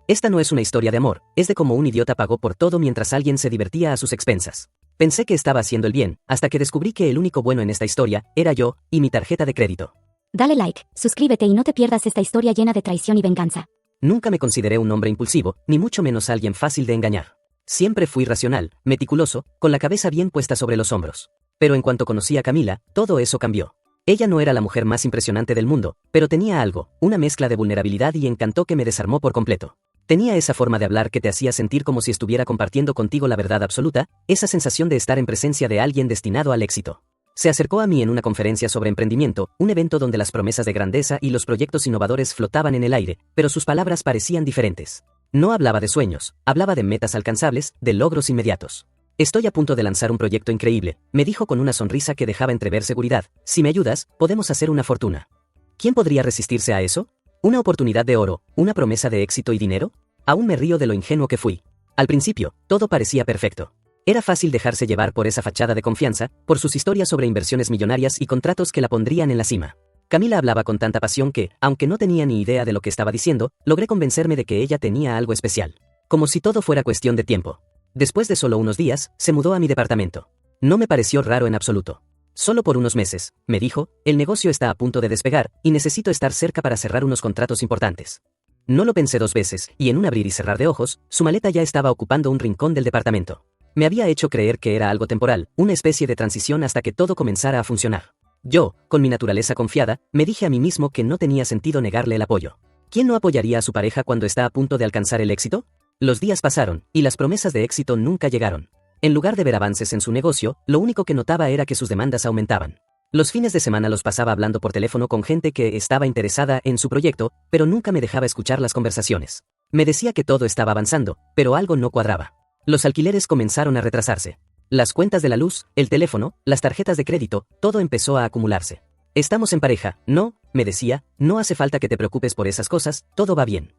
Esta no es una historia de amor, es de cómo un idiota pagó por todo mientras alguien se divertía a sus expensas. Pensé que estaba haciendo el bien, hasta que descubrí que el único bueno en esta historia era yo y mi tarjeta de crédito. Dale like, suscríbete y no te pierdas esta historia llena de traición y venganza. Nunca me consideré un hombre impulsivo, ni mucho menos alguien fácil de engañar. Siempre fui racional, meticuloso, con la cabeza bien puesta sobre los hombros. Pero en cuanto conocí a Camila, todo eso cambió. Ella no era la mujer más impresionante del mundo, pero tenía algo, una mezcla de vulnerabilidad y encanto que me desarmó por completo. Tenía esa forma de hablar que te hacía sentir como si estuviera compartiendo contigo la verdad absoluta, esa sensación de estar en presencia de alguien destinado al éxito. Se acercó a mí en una conferencia sobre emprendimiento, un evento donde las promesas de grandeza y los proyectos innovadores flotaban en el aire, pero sus palabras parecían diferentes. No hablaba de sueños, hablaba de metas alcanzables, de logros inmediatos. Estoy a punto de lanzar un proyecto increíble, me dijo con una sonrisa que dejaba entrever seguridad. Si me ayudas, podemos hacer una fortuna. ¿Quién podría resistirse a eso? ¿Una oportunidad de oro? ¿Una promesa de éxito y dinero? Aún me río de lo ingenuo que fui. Al principio, todo parecía perfecto. Era fácil dejarse llevar por esa fachada de confianza, por sus historias sobre inversiones millonarias y contratos que la pondrían en la cima. Camila hablaba con tanta pasión que, aunque no tenía ni idea de lo que estaba diciendo, logré convencerme de que ella tenía algo especial. Como si todo fuera cuestión de tiempo. Después de solo unos días, se mudó a mi departamento. No me pareció raro en absoluto. Solo por unos meses, me dijo, el negocio está a punto de despegar y necesito estar cerca para cerrar unos contratos importantes. No lo pensé dos veces, y en un abrir y cerrar de ojos, su maleta ya estaba ocupando un rincón del departamento. Me había hecho creer que era algo temporal, una especie de transición hasta que todo comenzara a funcionar. Yo, con mi naturaleza confiada, me dije a mí mismo que no tenía sentido negarle el apoyo. ¿Quién no apoyaría a su pareja cuando está a punto de alcanzar el éxito? Los días pasaron, y las promesas de éxito nunca llegaron. En lugar de ver avances en su negocio, lo único que notaba era que sus demandas aumentaban. Los fines de semana los pasaba hablando por teléfono con gente que estaba interesada en su proyecto, pero nunca me dejaba escuchar las conversaciones. Me decía que todo estaba avanzando, pero algo no cuadraba. Los alquileres comenzaron a retrasarse. Las cuentas de la luz, el teléfono, las tarjetas de crédito, todo empezó a acumularse. Estamos en pareja, ¿no? Me decía, no hace falta que te preocupes por esas cosas, todo va bien.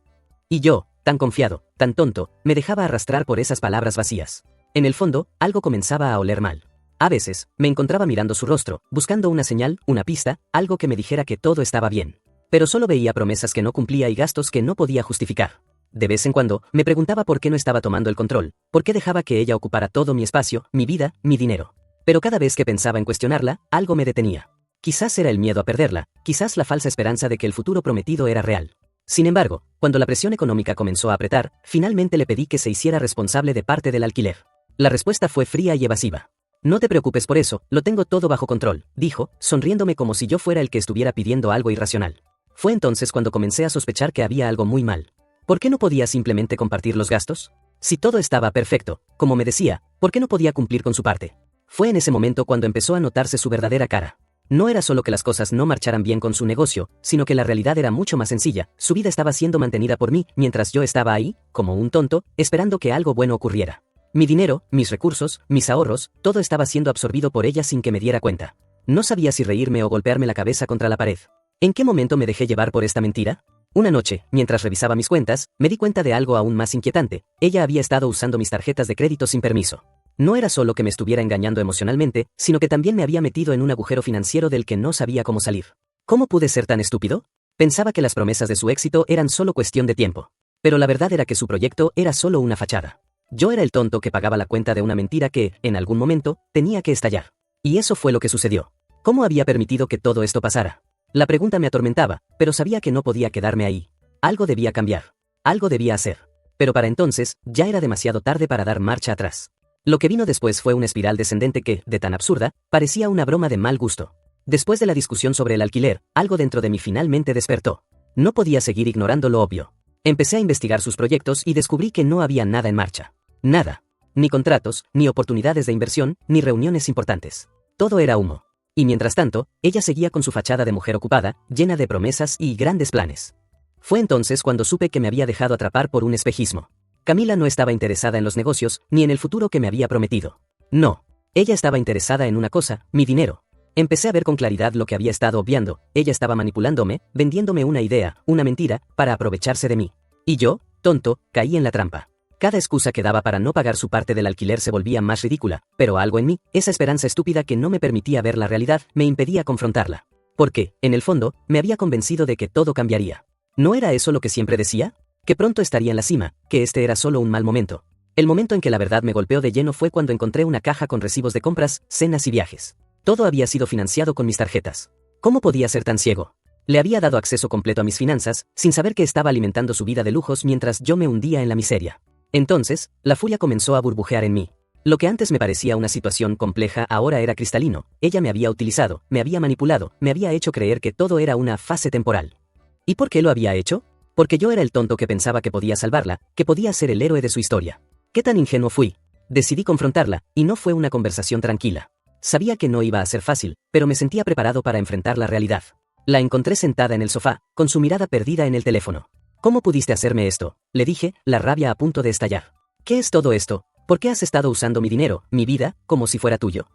Y yo, tan confiado, tan tonto, me dejaba arrastrar por esas palabras vacías. En el fondo, algo comenzaba a oler mal. A veces, me encontraba mirando su rostro, buscando una señal, una pista, algo que me dijera que todo estaba bien. Pero solo veía promesas que no cumplía y gastos que no podía justificar. De vez en cuando, me preguntaba por qué no estaba tomando el control, por qué dejaba que ella ocupara todo mi espacio, mi vida, mi dinero. Pero cada vez que pensaba en cuestionarla, algo me detenía. Quizás era el miedo a perderla, quizás la falsa esperanza de que el futuro prometido era real. Sin embargo, cuando la presión económica comenzó a apretar, finalmente le pedí que se hiciera responsable de parte del alquiler. La respuesta fue fría y evasiva. No te preocupes por eso, lo tengo todo bajo control, dijo, sonriéndome como si yo fuera el que estuviera pidiendo algo irracional. Fue entonces cuando comencé a sospechar que había algo muy mal. ¿Por qué no podía simplemente compartir los gastos? Si todo estaba perfecto, como me decía, ¿por qué no podía cumplir con su parte? Fue en ese momento cuando empezó a notarse su verdadera cara. No era solo que las cosas no marcharan bien con su negocio, sino que la realidad era mucho más sencilla, su vida estaba siendo mantenida por mí, mientras yo estaba ahí, como un tonto, esperando que algo bueno ocurriera. Mi dinero, mis recursos, mis ahorros, todo estaba siendo absorbido por ella sin que me diera cuenta. No sabía si reírme o golpearme la cabeza contra la pared. ¿En qué momento me dejé llevar por esta mentira? Una noche, mientras revisaba mis cuentas, me di cuenta de algo aún más inquietante. Ella había estado usando mis tarjetas de crédito sin permiso. No era solo que me estuviera engañando emocionalmente, sino que también me había metido en un agujero financiero del que no sabía cómo salir. ¿Cómo pude ser tan estúpido? Pensaba que las promesas de su éxito eran solo cuestión de tiempo. Pero la verdad era que su proyecto era solo una fachada. Yo era el tonto que pagaba la cuenta de una mentira que, en algún momento, tenía que estallar. Y eso fue lo que sucedió. ¿Cómo había permitido que todo esto pasara? La pregunta me atormentaba, pero sabía que no podía quedarme ahí. Algo debía cambiar. Algo debía hacer. Pero para entonces, ya era demasiado tarde para dar marcha atrás. Lo que vino después fue una espiral descendente que, de tan absurda, parecía una broma de mal gusto. Después de la discusión sobre el alquiler, algo dentro de mí finalmente despertó. No podía seguir ignorando lo obvio. Empecé a investigar sus proyectos y descubrí que no había nada en marcha. Nada. Ni contratos, ni oportunidades de inversión, ni reuniones importantes. Todo era humo. Y mientras tanto, ella seguía con su fachada de mujer ocupada, llena de promesas y grandes planes. Fue entonces cuando supe que me había dejado atrapar por un espejismo. Camila no estaba interesada en los negocios, ni en el futuro que me había prometido. No. Ella estaba interesada en una cosa, mi dinero. Empecé a ver con claridad lo que había estado obviando. Ella estaba manipulándome, vendiéndome una idea, una mentira, para aprovecharse de mí. Y yo, tonto, caí en la trampa. Cada excusa que daba para no pagar su parte del alquiler se volvía más ridícula, pero algo en mí, esa esperanza estúpida que no me permitía ver la realidad, me impedía confrontarla. Porque, en el fondo, me había convencido de que todo cambiaría. ¿No era eso lo que siempre decía? que pronto estaría en la cima, que este era solo un mal momento. El momento en que la verdad me golpeó de lleno fue cuando encontré una caja con recibos de compras, cenas y viajes. Todo había sido financiado con mis tarjetas. ¿Cómo podía ser tan ciego? Le había dado acceso completo a mis finanzas, sin saber que estaba alimentando su vida de lujos mientras yo me hundía en la miseria. Entonces, la furia comenzó a burbujear en mí. Lo que antes me parecía una situación compleja ahora era cristalino. Ella me había utilizado, me había manipulado, me había hecho creer que todo era una fase temporal. ¿Y por qué lo había hecho? Porque yo era el tonto que pensaba que podía salvarla, que podía ser el héroe de su historia. ¿Qué tan ingenuo fui? Decidí confrontarla, y no fue una conversación tranquila. Sabía que no iba a ser fácil, pero me sentía preparado para enfrentar la realidad. La encontré sentada en el sofá, con su mirada perdida en el teléfono. ¿Cómo pudiste hacerme esto?, le dije, la rabia a punto de estallar. ¿Qué es todo esto? ¿Por qué has estado usando mi dinero, mi vida, como si fuera tuyo?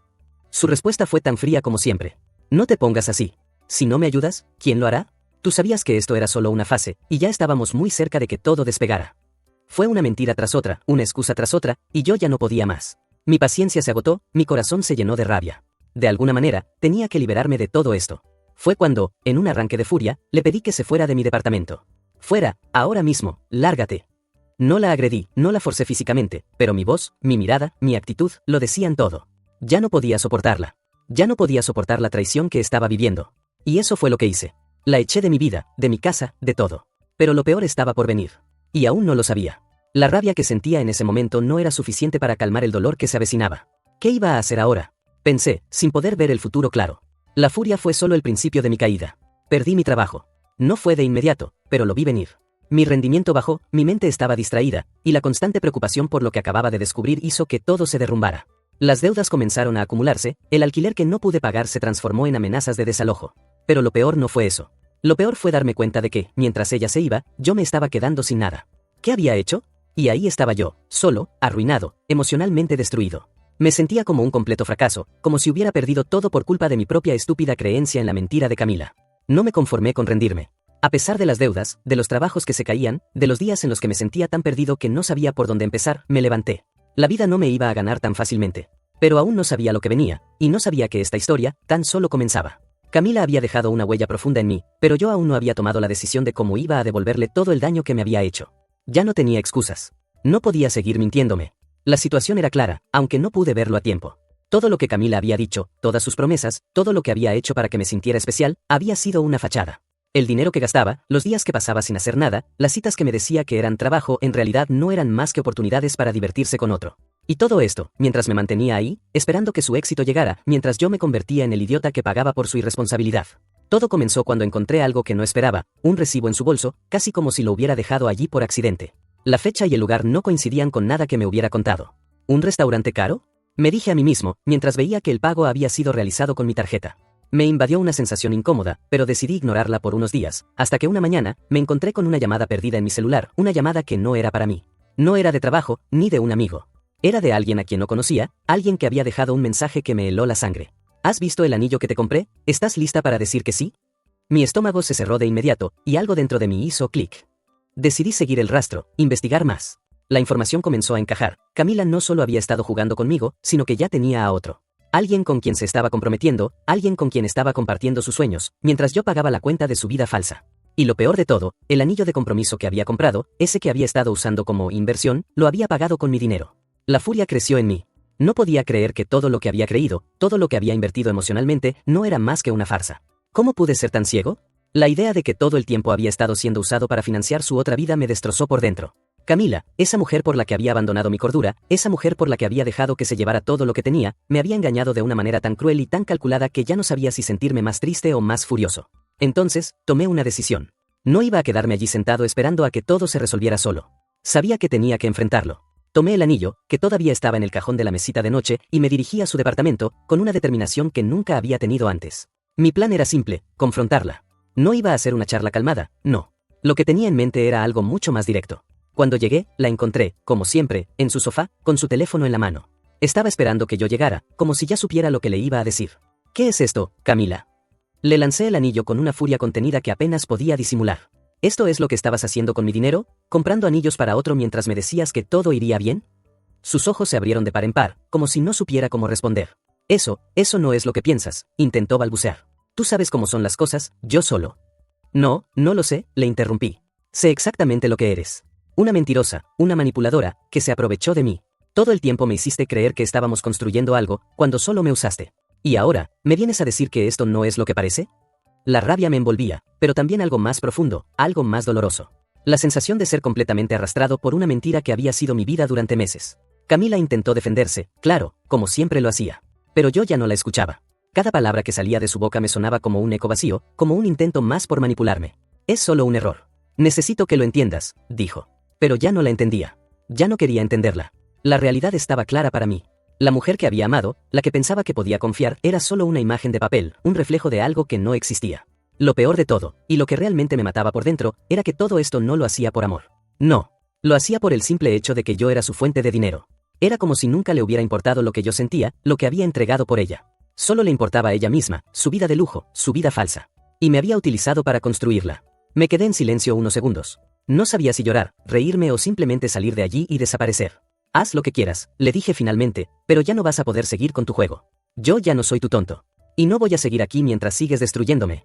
Su respuesta fue tan fría como siempre. No te pongas así. Si no me ayudas, ¿quién lo hará? Tú sabías que esto era solo una fase, y ya estábamos muy cerca de que todo despegara. Fue una mentira tras otra, una excusa tras otra, y yo ya no podía más. Mi paciencia se agotó, mi corazón se llenó de rabia. De alguna manera, tenía que liberarme de todo esto. Fue cuando, en un arranque de furia, le pedí que se fuera de mi departamento. Fuera, ahora mismo, lárgate. No la agredí, no la forcé físicamente, pero mi voz, mi mirada, mi actitud, lo decían todo. Ya no podía soportarla. Ya no podía soportar la traición que estaba viviendo. Y eso fue lo que hice. La eché de mi vida, de mi casa, de todo. Pero lo peor estaba por venir. Y aún no lo sabía. La rabia que sentía en ese momento no era suficiente para calmar el dolor que se avecinaba. ¿Qué iba a hacer ahora? Pensé, sin poder ver el futuro claro. La furia fue solo el principio de mi caída. Perdí mi trabajo. No fue de inmediato, pero lo vi venir. Mi rendimiento bajó, mi mente estaba distraída, y la constante preocupación por lo que acababa de descubrir hizo que todo se derrumbara. Las deudas comenzaron a acumularse, el alquiler que no pude pagar se transformó en amenazas de desalojo. Pero lo peor no fue eso. Lo peor fue darme cuenta de que, mientras ella se iba, yo me estaba quedando sin nada. ¿Qué había hecho? Y ahí estaba yo, solo, arruinado, emocionalmente destruido. Me sentía como un completo fracaso, como si hubiera perdido todo por culpa de mi propia estúpida creencia en la mentira de Camila. No me conformé con rendirme. A pesar de las deudas, de los trabajos que se caían, de los días en los que me sentía tan perdido que no sabía por dónde empezar, me levanté. La vida no me iba a ganar tan fácilmente. Pero aún no sabía lo que venía, y no sabía que esta historia tan solo comenzaba. Camila había dejado una huella profunda en mí, pero yo aún no había tomado la decisión de cómo iba a devolverle todo el daño que me había hecho. Ya no tenía excusas. No podía seguir mintiéndome. La situación era clara, aunque no pude verlo a tiempo. Todo lo que Camila había dicho, todas sus promesas, todo lo que había hecho para que me sintiera especial, había sido una fachada. El dinero que gastaba, los días que pasaba sin hacer nada, las citas que me decía que eran trabajo en realidad no eran más que oportunidades para divertirse con otro. Y todo esto, mientras me mantenía ahí, esperando que su éxito llegara, mientras yo me convertía en el idiota que pagaba por su irresponsabilidad. Todo comenzó cuando encontré algo que no esperaba, un recibo en su bolso, casi como si lo hubiera dejado allí por accidente. La fecha y el lugar no coincidían con nada que me hubiera contado. ¿Un restaurante caro? Me dije a mí mismo, mientras veía que el pago había sido realizado con mi tarjeta. Me invadió una sensación incómoda, pero decidí ignorarla por unos días, hasta que una mañana, me encontré con una llamada perdida en mi celular, una llamada que no era para mí. No era de trabajo, ni de un amigo. Era de alguien a quien no conocía, alguien que había dejado un mensaje que me heló la sangre. ¿Has visto el anillo que te compré? ¿Estás lista para decir que sí? Mi estómago se cerró de inmediato, y algo dentro de mí hizo clic. Decidí seguir el rastro, investigar más. La información comenzó a encajar. Camila no solo había estado jugando conmigo, sino que ya tenía a otro. Alguien con quien se estaba comprometiendo, alguien con quien estaba compartiendo sus sueños, mientras yo pagaba la cuenta de su vida falsa. Y lo peor de todo, el anillo de compromiso que había comprado, ese que había estado usando como inversión, lo había pagado con mi dinero. La furia creció en mí. No podía creer que todo lo que había creído, todo lo que había invertido emocionalmente, no era más que una farsa. ¿Cómo pude ser tan ciego? La idea de que todo el tiempo había estado siendo usado para financiar su otra vida me destrozó por dentro. Camila, esa mujer por la que había abandonado mi cordura, esa mujer por la que había dejado que se llevara todo lo que tenía, me había engañado de una manera tan cruel y tan calculada que ya no sabía si sentirme más triste o más furioso. Entonces, tomé una decisión. No iba a quedarme allí sentado esperando a que todo se resolviera solo. Sabía que tenía que enfrentarlo. Tomé el anillo, que todavía estaba en el cajón de la mesita de noche, y me dirigí a su departamento, con una determinación que nunca había tenido antes. Mi plan era simple, confrontarla. No iba a ser una charla calmada, no. Lo que tenía en mente era algo mucho más directo. Cuando llegué, la encontré, como siempre, en su sofá, con su teléfono en la mano. Estaba esperando que yo llegara, como si ya supiera lo que le iba a decir. ¿Qué es esto, Camila? Le lancé el anillo con una furia contenida que apenas podía disimular. ¿Esto es lo que estabas haciendo con mi dinero? ¿Comprando anillos para otro mientras me decías que todo iría bien? Sus ojos se abrieron de par en par, como si no supiera cómo responder. Eso no es lo que piensas, intentó balbucear. Tú sabes cómo son las cosas, yo solo. No, no lo sé, le interrumpí. Sé exactamente lo que eres. Una mentirosa, una manipuladora, que se aprovechó de mí. Todo el tiempo me hiciste creer que estábamos construyendo algo, cuando solo me usaste. ¿Y ahora, me vienes a decir que esto no es lo que parece? La rabia me envolvía, pero también algo más profundo, algo más doloroso. La sensación de ser completamente arrastrado por una mentira que había sido mi vida durante meses. Camila intentó defenderse, claro, como siempre lo hacía. Pero yo ya no la escuchaba. Cada palabra que salía de su boca me sonaba como un eco vacío, como un intento más por manipularme. Es solo un error. Necesito que lo entiendas, dijo. Pero ya no la entendía. Ya no quería entenderla. La realidad estaba clara para mí. La mujer que había amado, la que pensaba que podía confiar, era solo una imagen de papel, un reflejo de algo que no existía. Lo peor de todo, y lo que realmente me mataba por dentro, era que todo esto no lo hacía por amor. No. Lo hacía por el simple hecho de que yo era su fuente de dinero. Era como si nunca le hubiera importado lo que yo sentía, lo que había entregado por ella. Solo le importaba a ella misma, su vida de lujo, su vida falsa. Y me había utilizado para construirla. Me quedé en silencio unos segundos. No sabía si llorar, reírme o simplemente salir de allí y desaparecer. Haz lo que quieras, le dije finalmente, pero ya no vas a poder seguir con tu juego. Yo ya no soy tu tonto. Y no voy a seguir aquí mientras sigues destruyéndome.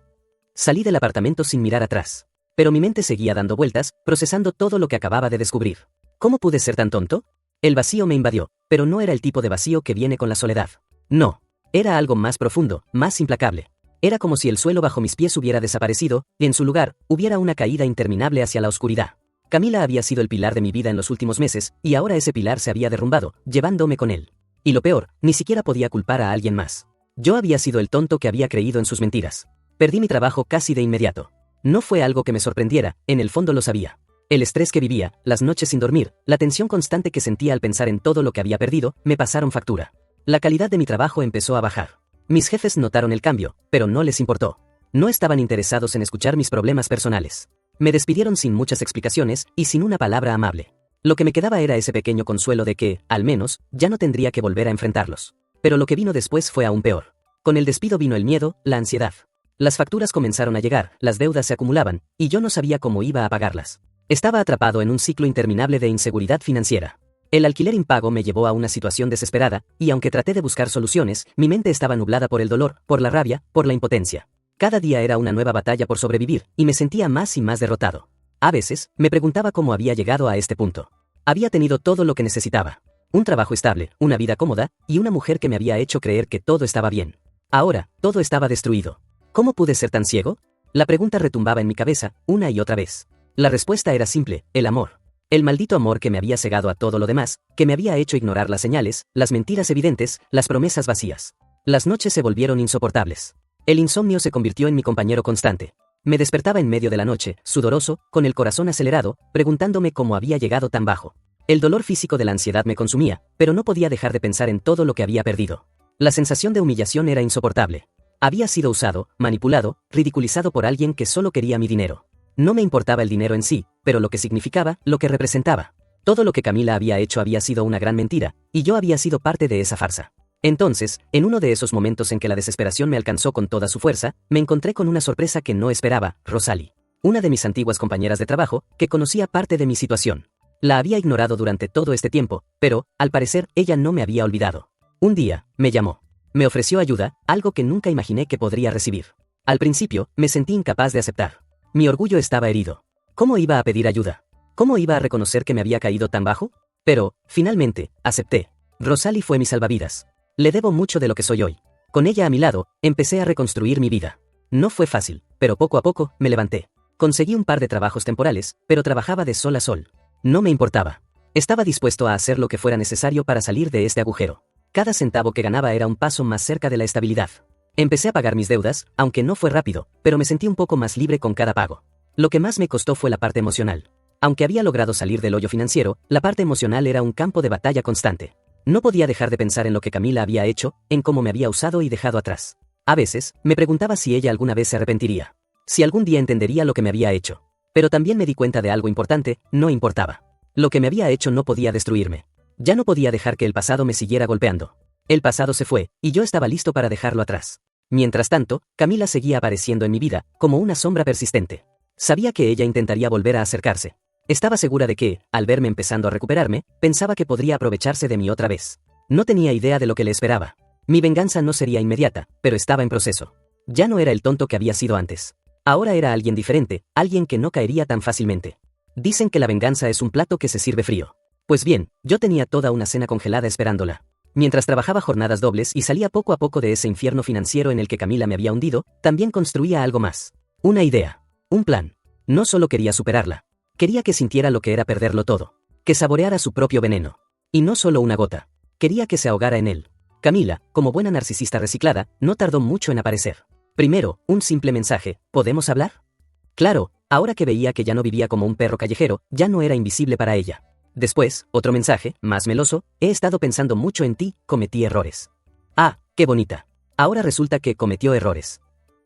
Salí del apartamento sin mirar atrás. Pero mi mente seguía dando vueltas, procesando todo lo que acababa de descubrir. ¿Cómo pude ser tan tonto? El vacío me invadió, pero no era el tipo de vacío que viene con la soledad. No. Era algo más profundo, más implacable. Era como si el suelo bajo mis pies hubiera desaparecido, y en su lugar, hubiera una caída interminable hacia la oscuridad. Camila había sido el pilar de mi vida en los últimos meses, y ahora ese pilar se había derrumbado, llevándome con él. Y lo peor, ni siquiera podía culpar a alguien más. Yo había sido el tonto que había creído en sus mentiras. Perdí mi trabajo casi de inmediato. No fue algo que me sorprendiera, en el fondo lo sabía. El estrés que vivía, las noches sin dormir, la tensión constante que sentía al pensar en todo lo que había perdido, me pasaron factura. La calidad de mi trabajo empezó a bajar. Mis jefes notaron el cambio, pero no les importó. No estaban interesados en escuchar mis problemas personales. Me despidieron sin muchas explicaciones y sin una palabra amable. Lo que me quedaba era ese pequeño consuelo de que, al menos, ya no tendría que volver a enfrentarlos. Pero lo que vino después fue aún peor. Con el despido vino el miedo, la ansiedad. Las facturas comenzaron a llegar, las deudas se acumulaban, y yo no sabía cómo iba a pagarlas. Estaba atrapado en un ciclo interminable de inseguridad financiera. El alquiler impago me llevó a una situación desesperada, y aunque traté de buscar soluciones, mi mente estaba nublada por el dolor, por la rabia, por la impotencia. Cada día era una nueva batalla por sobrevivir, y me sentía más y más derrotado. A veces, me preguntaba cómo había llegado a este punto. Había tenido todo lo que necesitaba. Un trabajo estable, una vida cómoda, y una mujer que me había hecho creer que todo estaba bien. Ahora, todo estaba destruido. ¿Cómo pude ser tan ciego? La pregunta retumbaba en mi cabeza, una y otra vez. La respuesta era simple, el amor. El maldito amor que me había cegado a todo lo demás, que me había hecho ignorar las señales, las mentiras evidentes, las promesas vacías. Las noches se volvieron insoportables. El insomnio se convirtió en mi compañero constante. Me despertaba en medio de la noche, sudoroso, con el corazón acelerado, preguntándome cómo había llegado tan bajo. El dolor físico de la ansiedad me consumía, pero no podía dejar de pensar en todo lo que había perdido. La sensación de humillación era insoportable. Había sido usado, manipulado, ridiculizado por alguien que solo quería mi dinero. No me importaba el dinero en sí, pero lo que significaba, lo que representaba. Todo lo que Camila había hecho había sido una gran mentira, y yo había sido parte de esa farsa. Entonces, en uno de esos momentos en que la desesperación me alcanzó con toda su fuerza, me encontré con una sorpresa que no esperaba, Rosalie. Una de mis antiguas compañeras de trabajo, que conocía parte de mi situación. La había ignorado durante todo este tiempo, pero, al parecer, ella no me había olvidado. Un día, me llamó. Me ofreció ayuda, algo que nunca imaginé que podría recibir. Al principio, me sentí incapaz de aceptar. Mi orgullo estaba herido. ¿Cómo iba a pedir ayuda? ¿Cómo iba a reconocer que me había caído tan bajo? Pero, finalmente, acepté. Rosalie fue mi salvavidas. Le debo mucho de lo que soy hoy. Con ella a mi lado, empecé a reconstruir mi vida. No fue fácil, pero poco a poco, me levanté. Conseguí un par de trabajos temporales, pero trabajaba de sol a sol. No me importaba. Estaba dispuesto a hacer lo que fuera necesario para salir de este agujero. Cada centavo que ganaba era un paso más cerca de la estabilidad. Empecé a pagar mis deudas, aunque no fue rápido, pero me sentí un poco más libre con cada pago. Lo que más me costó fue la parte emocional. Aunque había logrado salir del hoyo financiero, la parte emocional era un campo de batalla constante. No podía dejar de pensar en lo que Camila había hecho, en cómo me había usado y dejado atrás. A veces, me preguntaba si ella alguna vez se arrepentiría. Si algún día entendería lo que me había hecho. Pero también me di cuenta de algo importante, no importaba. Lo que me había hecho no podía destruirme. Ya no podía dejar que el pasado me siguiera golpeando. El pasado se fue, y yo estaba listo para dejarlo atrás. Mientras tanto, Camila seguía apareciendo en mi vida, como una sombra persistente. Sabía que ella intentaría volver a acercarse. Estaba segura de que, al verme empezando a recuperarme, pensaba que podría aprovecharse de mí otra vez. No tenía idea de lo que le esperaba. Mi venganza no sería inmediata, pero estaba en proceso. Ya no era el tonto que había sido antes. Ahora era alguien diferente, alguien que no caería tan fácilmente. Dicen que la venganza es un plato que se sirve frío. Pues bien, yo tenía toda una cena congelada esperándola. Mientras trabajaba jornadas dobles y salía poco a poco de ese infierno financiero en el que Camila me había hundido, también construía algo más. Una idea. Un plan. No solo quería superarla. Quería que sintiera lo que era perderlo todo. Que saboreara su propio veneno. Y no solo una gota. Quería que se ahogara en él. Camila, como buena narcisista reciclada, no tardó mucho en aparecer. Primero, un simple mensaje: ¿podemos hablar? Claro, ahora que veía que ya no vivía como un perro callejero, ya no era invisible para ella. Después, otro mensaje, más meloso: he estado pensando mucho en ti, cometí errores. Ah, qué bonita. Ahora resulta que cometió errores.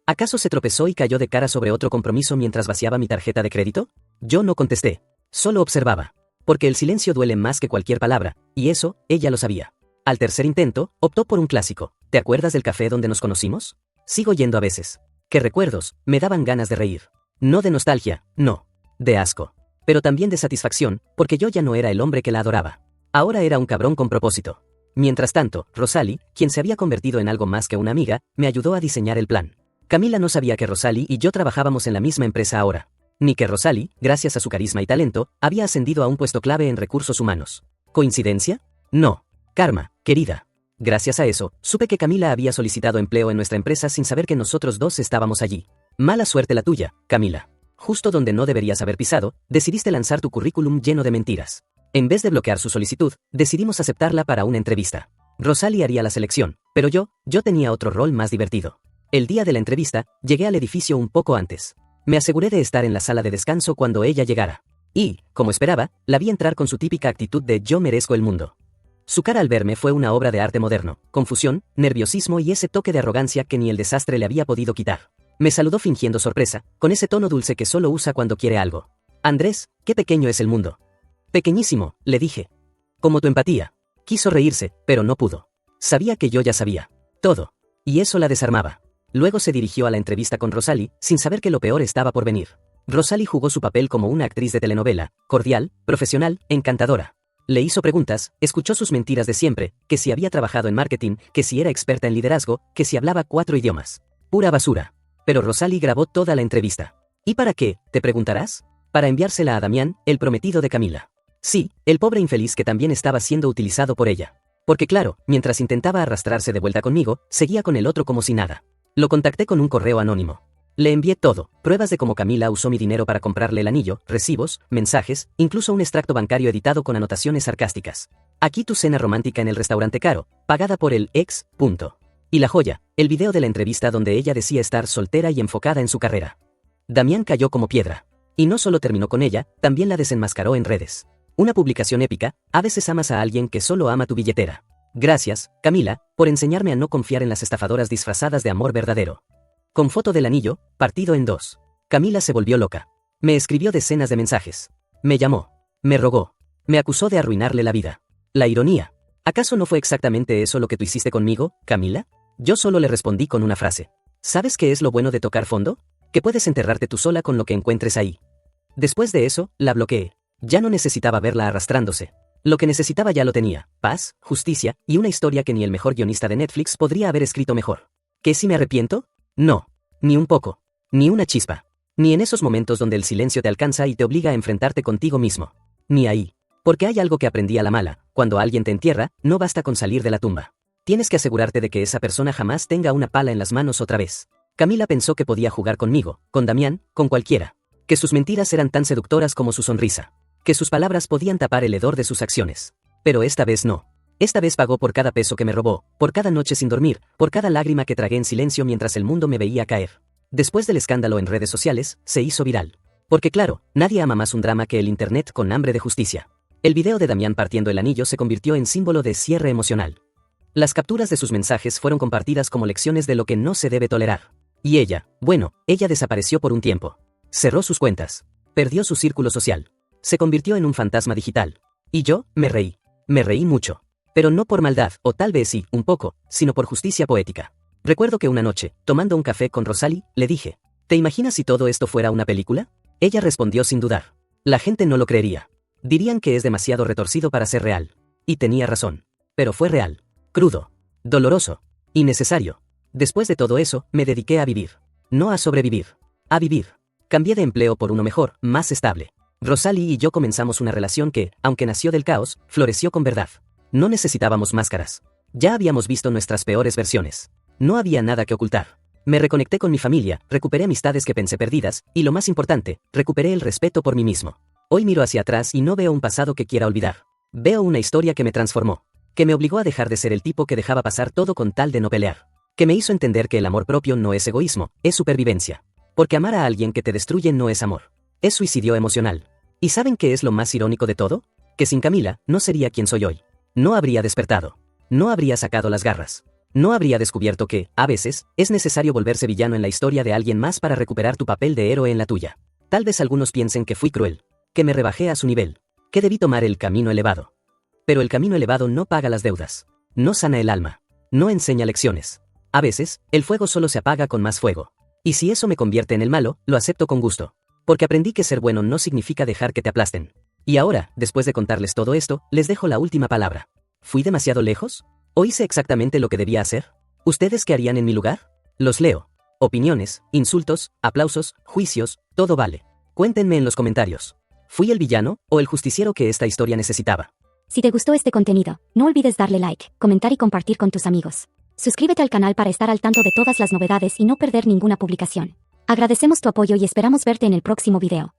¿Acaso se tropezó y cayó de cara sobre otro compromiso mientras vaciaba mi tarjeta de crédito? Yo no contesté. Solo observaba. Porque el silencio duele más que cualquier palabra, y eso, ella lo sabía. Al tercer intento, optó por un clásico. ¿Te acuerdas del café donde nos conocimos? Sigo yendo a veces. ¿Qué recuerdos? Me daban ganas de reír. No de nostalgia, no. De asco. Pero también de satisfacción, porque yo ya no era el hombre que la adoraba. Ahora era un cabrón con propósito. Mientras tanto, Rosalie, quien se había convertido en algo más que una amiga, me ayudó a diseñar el plan. Camila no sabía que Rosalie y yo trabajábamos en la misma empresa ahora. Ni que Rosalie, gracias a su carisma y talento, había ascendido a un puesto clave en recursos humanos. ¿Coincidencia? No. Karma, querida. Gracias a eso, supe que Camila había solicitado empleo en nuestra empresa sin saber que nosotros dos estábamos allí. Mala suerte la tuya, Camila. Justo donde no deberías haber pisado, decidiste lanzar tu currículum lleno de mentiras. En vez de bloquear su solicitud, decidimos aceptarla para una entrevista. Rosalie haría la selección, pero yo tenía otro rol más divertido. El día de la entrevista, llegué al edificio un poco antes. Me aseguré de estar en la sala de descanso cuando ella llegara. Y, como esperaba, la vi entrar con su típica actitud de yo merezco el mundo. Su cara al verme fue una obra de arte moderno, confusión, nerviosismo y ese toque de arrogancia que ni el desastre le había podido quitar. Me saludó fingiendo sorpresa, con ese tono dulce que solo usa cuando quiere algo. Andrés, qué pequeño es el mundo. Pequeñísimo, le dije. Como tu empatía. Quiso reírse, pero no pudo. Sabía que yo ya sabía. Todo. Y eso la desarmaba. Luego se dirigió a la entrevista con Rosalie, sin saber que lo peor estaba por venir. Rosalie jugó su papel como una actriz de telenovela, cordial, profesional, encantadora. Le hizo preguntas, escuchó sus mentiras de siempre, que si había trabajado en marketing, que si era experta en liderazgo, que si hablaba 4 idiomas. Pura basura. Pero Rosalie grabó toda la entrevista. ¿Y para qué?, te preguntarás. Para enviársela a Damián, el prometido de Camila. Sí, el pobre infeliz que también estaba siendo utilizado por ella. Porque claro, mientras intentaba arrastrarse de vuelta conmigo, seguía con el otro como si nada. Lo contacté con un correo anónimo. Le envié todo, pruebas de cómo Camila usó mi dinero para comprarle el anillo, recibos, mensajes, incluso un extracto bancario editado con anotaciones sarcásticas. Aquí tu cena romántica en el restaurante caro, pagada por el ex, punto. Y la joya, el video de la entrevista donde ella decía estar soltera y enfocada en su carrera. Damián cayó como piedra. Y no solo terminó con ella, también la desenmascaró en redes. Una publicación épica: a veces amas a alguien que solo ama tu billetera. Gracias, Camila, por enseñarme a no confiar en las estafadoras disfrazadas de amor verdadero. Con foto del anillo, partido en 2. Camila se volvió loca. Me escribió decenas de mensajes. Me llamó. Me rogó. Me acusó de arruinarle la vida. La ironía. ¿Acaso no fue exactamente eso lo que tú hiciste conmigo, Camila? Yo solo le respondí con una frase. ¿Sabes qué es lo bueno de tocar fondo? Que puedes enterrarte tú sola con lo que encuentres ahí. Después de eso, la bloqueé. Ya no necesitaba verla arrastrándose. Lo que necesitaba ya lo tenía: paz, justicia y una historia que ni el mejor guionista de Netflix podría haber escrito mejor. ¿Qué si me arrepiento? No. Ni un poco. Ni una chispa. Ni en esos momentos donde el silencio te alcanza y te obliga a enfrentarte contigo mismo. Ni ahí. Porque hay algo que aprendí a la mala: cuando alguien te entierra, no basta con salir de la tumba. Tienes que asegurarte de que esa persona jamás tenga una pala en las manos otra vez. Camila pensó que podía jugar conmigo, con Damián, con cualquiera. Que sus mentiras eran tan seductoras como su sonrisa. Que sus palabras podían tapar el hedor de sus acciones. Pero esta vez no. Esta vez pagó por cada peso que me robó, por cada noche sin dormir, por cada lágrima que tragué en silencio mientras el mundo me veía caer. Después del escándalo en redes sociales, se hizo viral. Porque claro, nadie ama más un drama que el internet con hambre de justicia. El video de Damián partiendo el anillo se convirtió en símbolo de cierre emocional. Las capturas de sus mensajes fueron compartidas como lecciones de lo que no se debe tolerar. Y ella desapareció por un tiempo. Cerró sus cuentas. Perdió su círculo social. Se convirtió en un fantasma digital. Y yo, me reí. Me reí mucho. Pero no por maldad, o tal vez sí, un poco, sino por justicia poética. Recuerdo que una noche, tomando un café con Rosalie, le dije: ¿te imaginas si todo esto fuera una película? Ella respondió sin dudar. La gente no lo creería. Dirían que es demasiado retorcido para ser real. Y tenía razón. Pero fue real. Crudo. Doloroso. Y necesario. Después de todo eso, me dediqué a vivir. No a sobrevivir. A vivir. Cambié de empleo por uno mejor, más estable. Rosalie y yo comenzamos una relación que, aunque nació del caos, floreció con verdad. No necesitábamos máscaras. Ya habíamos visto nuestras peores versiones. No había nada que ocultar. Me reconecté con mi familia, recuperé amistades que pensé perdidas, y lo más importante, recuperé el respeto por mí mismo. Hoy miro hacia atrás y no veo un pasado que quiera olvidar. Veo una historia que me transformó. Que me obligó a dejar de ser el tipo que dejaba pasar todo con tal de no pelear. Que me hizo entender que el amor propio no es egoísmo, es supervivencia. Porque amar a alguien que te destruye no es amor. Es suicidio emocional. ¿Y saben qué es lo más irónico de todo? Que sin Camila, no sería quien soy hoy. No habría despertado. No habría sacado las garras. No habría descubierto que, a veces, es necesario volverse villano en la historia de alguien más para recuperar tu papel de héroe en la tuya. Tal vez algunos piensen que fui cruel. Que me rebajé a su nivel. Que debí tomar el camino elevado. Pero el camino elevado no paga las deudas. No sana el alma. No enseña lecciones. A veces, el fuego solo se apaga con más fuego. Y si eso me convierte en el malo, lo acepto con gusto. Porque aprendí que ser bueno no significa dejar que te aplasten. Y ahora, después de contarles todo esto, les dejo la última palabra. ¿Fui demasiado lejos? ¿O hice exactamente lo que debía hacer? ¿Ustedes qué harían en mi lugar? Los leo. Opiniones, insultos, aplausos, juicios, todo vale. Cuéntenme en los comentarios. ¿Fui el villano o el justiciero que esta historia necesitaba? Si te gustó este contenido, no olvides darle like, comentar y compartir con tus amigos. Suscríbete al canal para estar al tanto de todas las novedades y no perder ninguna publicación. Agradecemos tu apoyo y esperamos verte en el próximo video.